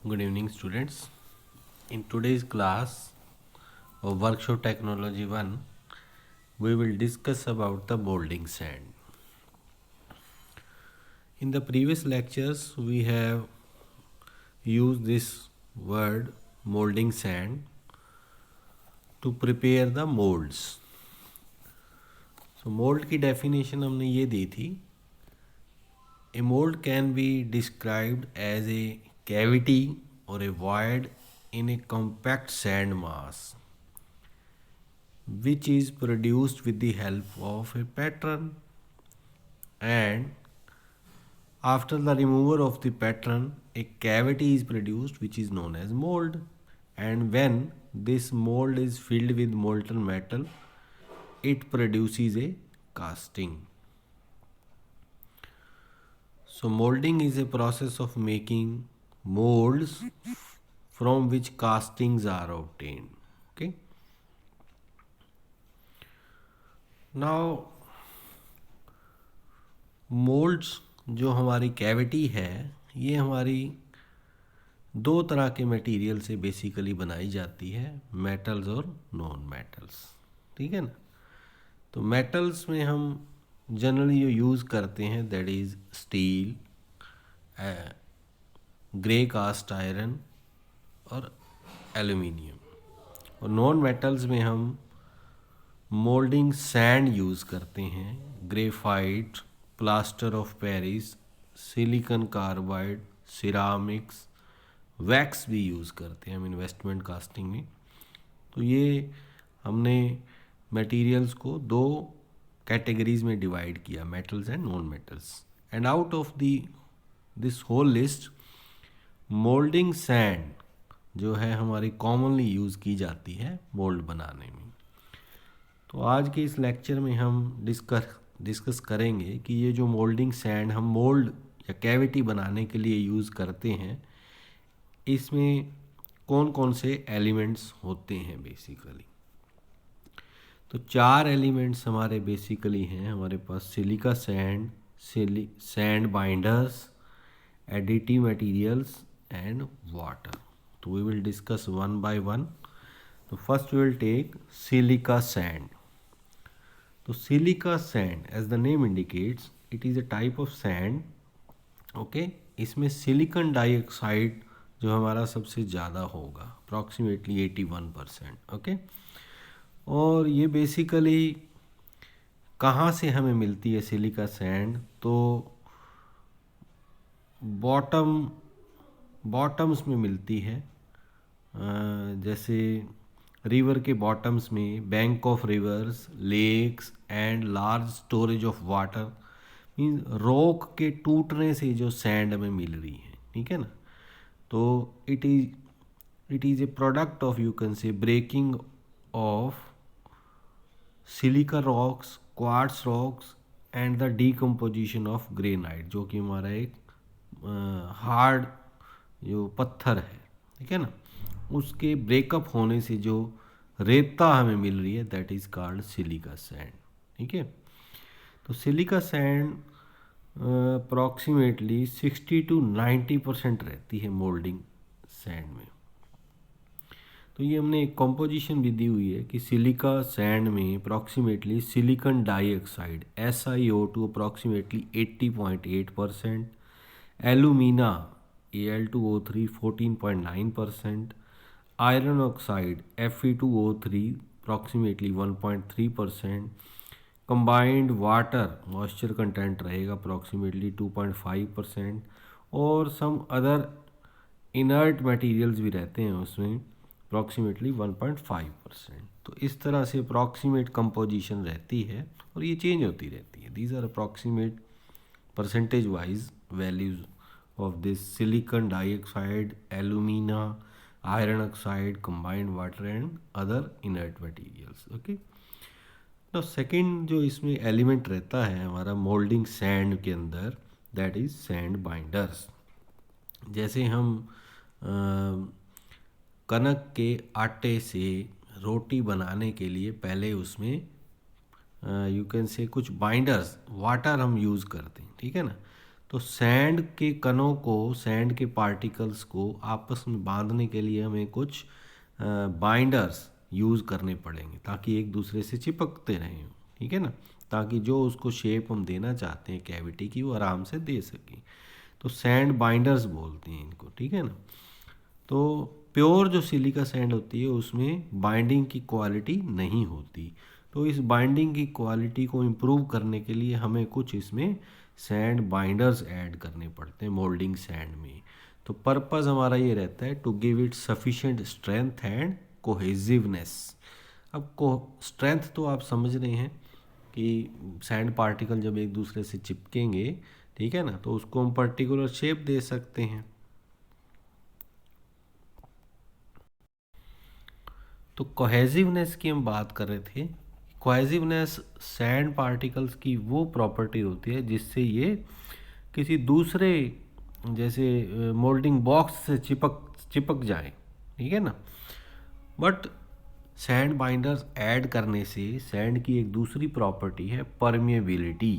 Good evening, students. In today's class of Workshop Technology 1, we will discuss about the molding sand. In the previous lectures, we have used this word molding sand to prepare the molds. So mold की definition हमने ये दी थी. A mold can be described as a cavity or a void in a compact sand mass which is produced with the help of a pattern, and after the removal of the pattern a cavity is produced which is known as mold, and when this mold is filled with molten metal it produces a casting. So molding is a process of making molds from which castings are obtained. Okay. Now moulds जो हमारी cavity है ये हमारी दो तरह के material से basically बनाई जाती है, मेटल्स और नॉन मेटल्स. ठीक है ना. तो मेटल्स में हम जनरली जो यूज़ करते हैं that is steel, grey cast iron और एल्यूमिनियम. और नॉन मेटल्स में हम मोल्डिंग सैंड यूज़ करते हैं, graphite, plaster of Paris, silicon carbide, ceramics, wax भी यूज़ करते हैं हम इन्वेस्टमेंट कास्टिंग में. तो ये हमने मटेरियल्स को दो कैटेगरीज में डिवाइड किया, metals and non metals. And out of this whole list moulding sand जो है हमारी कॉमनली यूज़ की जाती है मोल्ड बनाने में. तो आज के इस लेक्चर में हम डिस्कस करेंगे कि ये जो मोल्डिंग सैंड हम मोल्ड या कैविटी बनाने के लिए यूज़ करते हैं इसमें कौन कौन से एलिमेंट्स होते हैं बेसिकली. तो चार एलिमेंट्स हमारे बेसिकली हैं हमारे पास: silica sand, sand binders, additive materials and water. तो we will discuss one by one. तो first we will take silica sand. तो silica sand as the name indicates it is a type of sand. Okay. इसमें silicon dioxide जो हमारा सबसे ज़्यादा होगा, approximately 81%. Okay. और ये बेसिकली कहाँ से हमें मिलती है सिलिका सैंड? तो बॉटम्स में मिलती है. जैसे रिवर के बॉटम्स में, bank of rivers, lakes and large storage of water, means rock के टूटने से जो सैंड हमें मिल रही है. ठीक है ना. तो it is a product of, you can say, breaking of silica rocks, quartz rocks and the decomposition of granite, जो कि हमारा एक हार्ड जो पत्थर है, ठीक है ना, उसके ब्रेकअप होने से जो रेता हमें मिल रही है that is called silica sand. ठीक है. तो सिलिका सैंड अप्रॉक्सीमेटली 60 to 90% रहती है मोल्डिंग सैंड में. तो ये हमने एक कॉम्पोजिशन भी दी हुई है कि सिलिका सैंड में approximately silicon dioxide SiO2 approximately 80.8%, alumina Al2O3 14.9%, iron oxide Fe2O3 approximately 1.3%, combined water moisture content रहेगा अप्रॉक्सीमेटली 2.5%, और सम अदर इनर्ट मटेरियल्स भी रहते हैं उसमें अप्रॉक्सीमेटली 1.5%. तो इस तरह से अप्रॉक्सीमेट कंपोजिशन रहती है और ये चेंज होती रहती है. These are approximate percentage wise values of this silicon dioxide, alumina, iron oxide, combined water and other inert materials. Okay. Now second जो इसमें एलिमेंट रहता है हमारा मोल्डिंग सैंड के अंदर दैट इज सैंड बाइंडर्स. जैसे हम कनक के आटे से रोटी बनाने के लिए पहले उसमें यू कैन से कुछ बाइंडर्स वाटर हम यूज़ करते हैं. ठीक है ना. तो सैंड के कणों को, सैंड के पार्टिकल्स को आपस में बांधने के लिए हमें कुछ बाइंडर्स यूज़ करने पड़ेंगे ताकि एक दूसरे से चिपकते रहें, ठीक है ना, ताकि जो उसको शेप हम देना चाहते हैं कैविटी की वो आराम से दे सकें। तो सैंड बाइंडर्स बोलते हैं इनको, ठीक है ना। तो प्योर जो सिलिका सैंड होती है उसमें बाइंडिंग की क्वालिटी नहीं होती, तो इस बाइंडिंग की क्वालिटी को इम्प्रूव करने के लिए हमें कुछ इसमें सैंड बाइंडर्स ऐड करने पड़ते हैं मोल्डिंग सैंड में। तो पर्पज़ हमारा ये रहता है to give it sufficient strength and cohesiveness. अब को स्ट्रेंथ तो आप समझ रहे हैं कि सैंड पार्टिकल जब एक दूसरे से चिपकेंगे, ठीक है ना, तो उसको हम पर्टिकुलर शेप दे सकते हैं। तो कोहेसिवनेस की हम बात कर रहे थे। कोहेसिवनेस सैंड पार्टिकल्स की वो प्रॉपर्टी होती है जिससे ये किसी दूसरे जैसे मोल्डिंग बॉक्स से चिपक जाए, ठीक है ना। बट सैंड बाइंडर्स ऐड करने से सैंड की एक दूसरी प्रॉपर्टी है परमिएबिलिटी,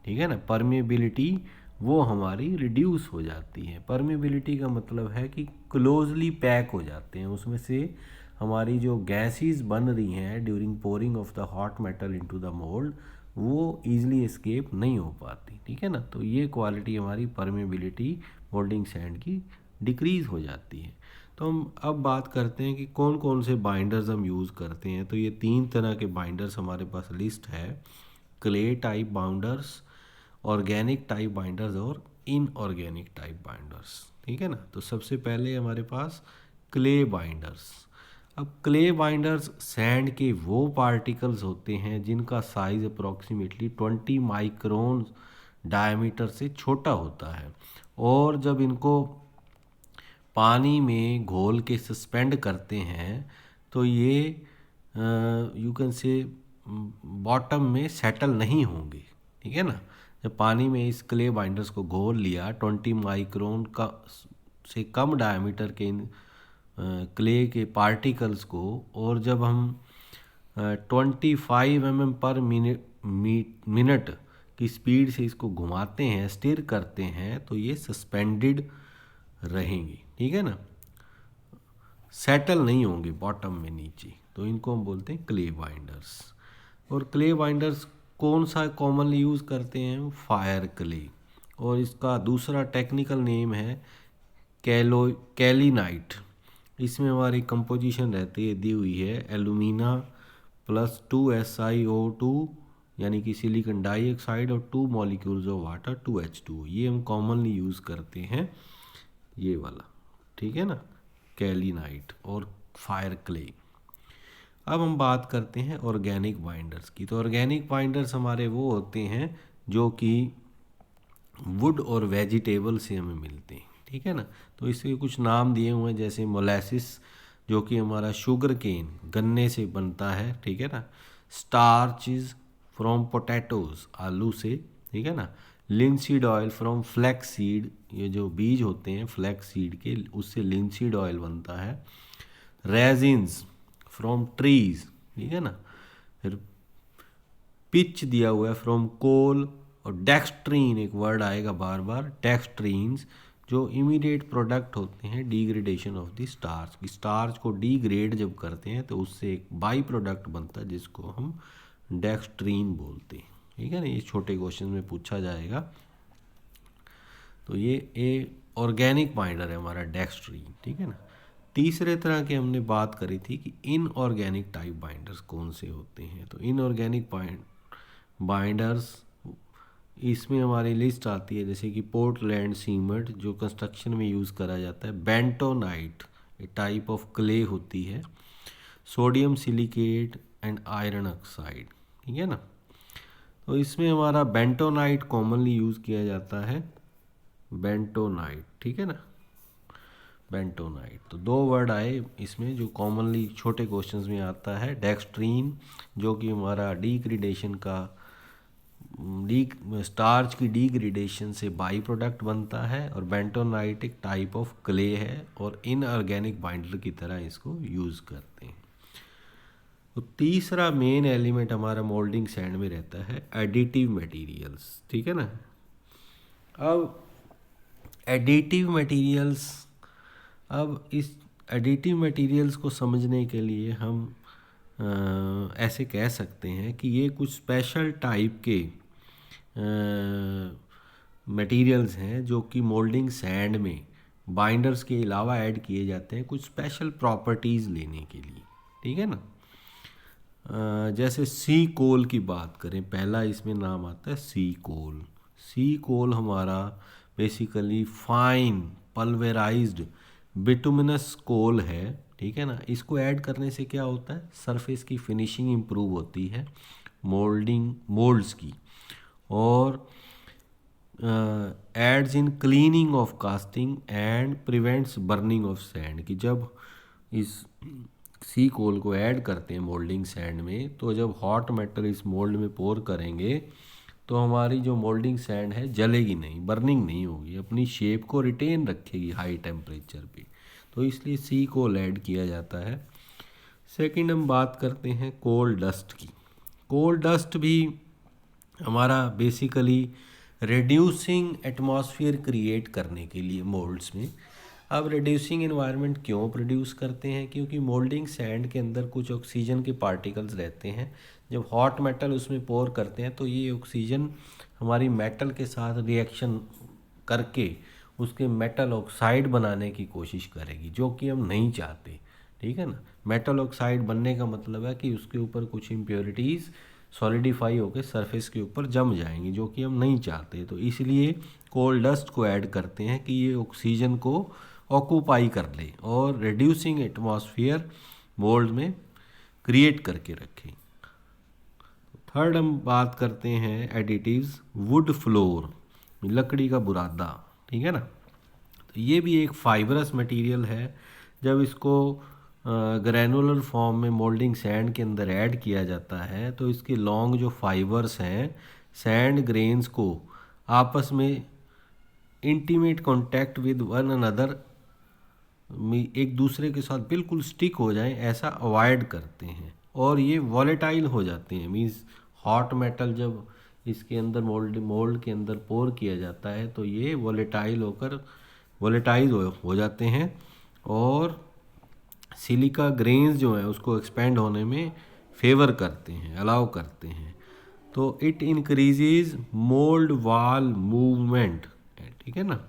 ठीक है ना। परमिएबिलिटी वो हमारी रिड्यूस हो जाती है। परमिएबिलिटी का मतलब है कि क्लोजली पैक हो जाते हैं, उसमें से हमारी जो गैसेस बन रही हैं during pouring of the hot metal into the mould वो ईजिली एस्केप नहीं हो पाती, ठीक है ना। तो ये क्वालिटी हमारी परमेबिलिटी मोल्डिंग सैंड की डिक्रीज़ हो जाती है। तो हम अब बात करते हैं कि कौन कौन से बाइंडर्स हम यूज़ करते हैं। तो ये 3 तरह के बाइंडर्स हमारे पास लिस्ट है, clay type binders, organic type binders और इनऑर्गेनिक टाइप बाइंडर्स, ठीक है ना। तो सबसे पहले हमारे पास क्ले बाइंडर्स। अब क्ले बाइंडर्स सैंड के वो पार्टिकल्स होते हैं जिनका साइज़ अप्रॉक्सीमेटली 20 माइक्रोन डायमीटर से छोटा होता है, और जब इनको पानी में घोल के सस्पेंड करते हैं तो ये यू कैन से बॉटम में सेटल नहीं होंगे, ठीक है ना। जब पानी में इस क्ले बाइंडर्स को घोल लिया 20 माइक्रोन का से कम डायमीटर के इन क्ले के पार्टिकल्स को, और जब हम 25 mm पर मिनट की स्पीड से इसको घुमाते हैं, स्टिर करते हैं, तो ये सस्पेंडेड रहेंगे, ठीक है ना, सेटल नहीं होंगे बॉटम में नीचे। तो इनको हम बोलते हैं क्ले बाइंडर्स। और क्ले बाइंडर्स कौन सा कॉमनली यूज़ करते हैं, फायर क्ले, और इसका दूसरा टेक्निकल नेम है कैलिनाइट। इसमें हमारी कंपोजिशन रहती है दी हुई है एलुमिना प्लस 2SiO2 यानी कि सिलिकॉन डाइऑक्साइड और 2 मॉलिक्यूल्स ऑफ वाटर 2H2। ये हम कॉमनली यूज़ करते हैं ये वाला, ठीक है ना, कैलिनाइट और फायर क्ले। अब हम बात करते हैं ऑर्गेनिक बाइंडर्स की। तो ऑर्गेनिक बाइंडर्स हमारे वो होते हैं जो कि वुड और वेजिटेबल से हमें मिलते हैं, ठीक है ना। तो इसके कुछ नाम दिए हुए हैं, जैसे मोलेसिस जो कि हमारा शुगर केन गन्ने से बनता है, ठीक है ना। स्टार्चेज फ्रॉम पोटैटोज आलू से, ठीक है ना। Linseed oil from flax seed, ये जो बीज होते हैं फ्लैक्स सीड के उससे लिनसीड ऑयल बनता है। रेजिन्स फ्रॉम ट्रीज, ठीक है ना। फिर पिच दिया हुआ है फ्रॉम कोल, और डेक्सट्रीन एक वर्ड आएगा बार बार, डेक्सट्रीन्स जो इमीडिएट प्रोडक्ट होते हैं degradation of the starch. Starch को डिग्रेड जब करते हैं तो उससे एक बाई प्रोडक्ट बनता है जिसको हम डेक्सट्रीन बोलते हैं, ठीक है ना। ये छोटे क्वेश्चन में पूछा जाएगा। तो ये ऑर्गेनिक बाइंडर है हमारा डेक्सट्रीन, ठीक है ना। तीसरे तरह के हमने बात करी थी कि इनऑर्गेनिक टाइप बाइंडर्स कौन से होते हैं। तो इनऑर्गेनिक बाइंडर्स इसमें हमारी लिस्ट आती है, जैसे कि पोर्टलैंड सीमेंट जो कंस्ट्रक्शन में यूज़ करा जाता है, bentonite A type of clay होती है, sodium silicate and iron oxide, ठीक है ना। तो इसमें हमारा बेंटोनाइट कॉमनली यूज़ किया जाता है, बेंटोनाइट, ठीक है ना, बेंटोनाइट। तो 2 वर्ड आए इसमें जो कॉमनली छोटे क्वेश्चंस में आता है, डेक्सट्रीन जो कि हमारा डिग्रेडेशन का स्टार्च की डिग्रेडेशन से बाई प्रोडक्ट बनता है, और बेंटोनाइट एक टाइप ऑफ क्ले है और इनऑर्गेनिक बाइंडर की तरह इसको यूज़ करते हैं। तो तीसरा मेन एलिमेंट हमारा मोल्डिंग सैंड में रहता है एडिटिव मटेरियल्स, ठीक है ना। अब एडिटिव मटेरियल्स, अब इस एडिटिव मटेरियल्स को समझने के लिए हम ऐसे कह सकते हैं कि ये कुछ स्पेशल टाइप के मटेरियल्स हैं जो कि मोल्डिंग सैंड में बाइंडर्स के अलावा ऐड किए जाते हैं कुछ स्पेशल प्रॉपर्टीज़ लेने के लिए, ठीक है ना। जैसे सी कोल की बात करें, पहला इसमें नाम आता है सी कोल। सी कोल हमारा बेसिकली फाइन पल्वेराइज्ड बिटुमिनस कोल है, ठीक है ना। इसको ऐड करने से क्या होता है, सरफेस की फिनिशिंग इम्प्रूव होती है मोल्ड्स की, और aids in cleaning of casting and prevents burning of sand. कि जब इस सी कोल को ऐड करते हैं मोल्डिंग सैंड में, तो जब हॉट मेटल इस मोल्ड में पोर करेंगे तो हमारी जो मोल्डिंग सैंड है जलेगी नहीं, बर्निंग नहीं होगी, अपनी शेप को रिटेन रखेगी हाई टेम्परेचर पे। तो इसलिए सी कोल ऐड किया जाता है। सेकंड हम बात करते हैं कोल डस्ट की। कोल डस्ट भी हमारा बेसिकली रिड्यूसिंग एटमॉस्फेयर क्रिएट करने के लिए मोल्ड्स में। अब रिड्यूसिंग एनवायरनमेंट क्यों प्रोड्यूस करते हैं, क्योंकि मोल्डिंग सैंड के अंदर कुछ ऑक्सीजन के पार्टिकल्स रहते हैं। जब हॉट मेटल उसमें पोर करते हैं तो ये ऑक्सीजन हमारी मेटल के साथ रिएक्शन करके उसके मेटल ऑक्साइड बनाने की कोशिश करेगी, जो कि हम नहीं चाहते, ठीक है ना। मेटल ऑक्साइड बनने का मतलब है कि उसके ऊपर कुछ इम्प्योरिटीज़ सॉलिडिफाई होकर सरफेस के ऊपर जम जाएंगी, जो कि हम नहीं चाहते। तो इसलिए कोल डस्ट को ऐड करते हैं कि ये ऑक्सीजन को ऑक्यूपाई कर ले और रिड्यूसिंग एटमॉस्फेयर मोल्ड में क्रिएट करके रखें। थर्ड हम बात करते हैं एडिटिव्स, वुड फ्लोर, लकड़ी का बुरादा, ठीक है ना। तो ये भी एक फाइबरस मटेरियल है। जब इसको ग्रैनुलर फॉर्म में मोल्डिंग सैंड के अंदर ऐड किया जाता है तो इसके लॉन्ग जो फाइबर्स हैं सैंड ग्रेन्स को आपस में intimate contact with one another, एक दूसरे के साथ बिल्कुल स्टिक हो जाएं ऐसा अवॉइड करते हैं, और ये वॉलेटाइल हो जाते हैं। मीन्स हॉट मेटल जब इसके अंदर मोल्ड के अंदर पोर किया जाता है तो ये वॉलेटाइल होकर वॉलेटाइज हो जाते हैं, और सिलिका ग्रेन्स जो है उसको एक्सपेंड होने में फेवर करते हैं, अलाउ करते हैं। तो it increases mould wall movement, ठीक है ना,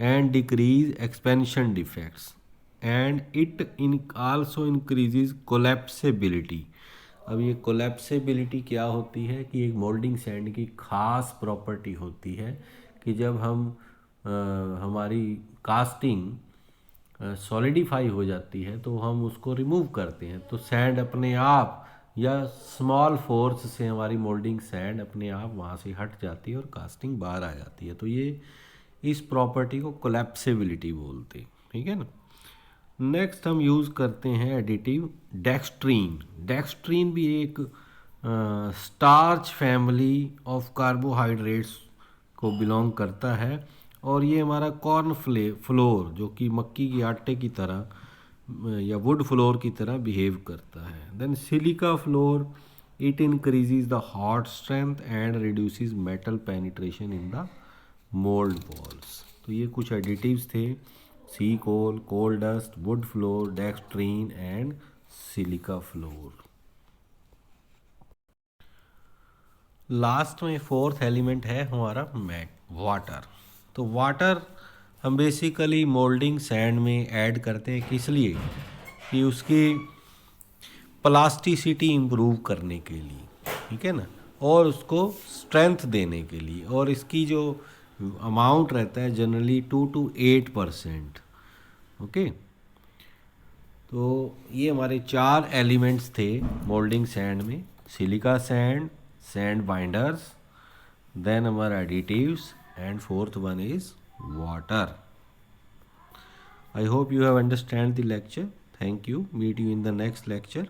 and decrease expansion defects, and it in also increases collapsibility. अब ये कोलैप्सिबिलिटी क्या होती है कि एक मोल्डिंग सैंड की खास प्रॉपर्टी होती है कि जब हम हमारी कास्टिंग सॉलिडिफाई हो जाती है तो हम उसको रिमूव करते हैं, तो सैंड अपने आप या स्मॉल फोर्स से हमारी मोल्डिंग सैंड अपने आप वहाँ से हट जाती है और कास्टिंग बाहर आ जाती है। तो ये इस प्रॉपर्टी को कोलैप्सिबिलिटी बोलते हैं, ठीक है ना। नेक्स्ट हम यूज़ करते हैं एडिटिव डेक्सट्रीन। डेक्सट्रीन भी एक स्टार्च फैमिली ऑफ कार्बोहाइड्रेट्स को बिलोंग करता है, और ये हमारा कॉर्न फ्लोर जो कि मक्की के आटे की तरह या वुड फ्लोर की तरह बिहेव करता है। Then silica flour, it increases the hot strength and reduces metal penetration in the mould walls. तो ये कुछ एडिटिव्स थे, sea coal, coal dust, wood flour, dextrin and silica flour. Last में fourth element है हमारा water. तो water हम basically moulding sand में ऐड करते हैं, किस लिए कि उसकी प्लास्टिसिटी इम्प्रूव करने के लिए, ठीक है ना, और उसको स्ट्रेंथ देने के लिए, और इसकी जो अमाउंट रहता है जनरली 2 to 8%। ओके, तो ये हमारे 4 एलिमेंट्स थे मोल्डिंग सैंड में, silica sand, sand binders, then हमारा additives, and fourth one is water. I hope you have understand the lecture. Thank you. Meet you in the next lecture.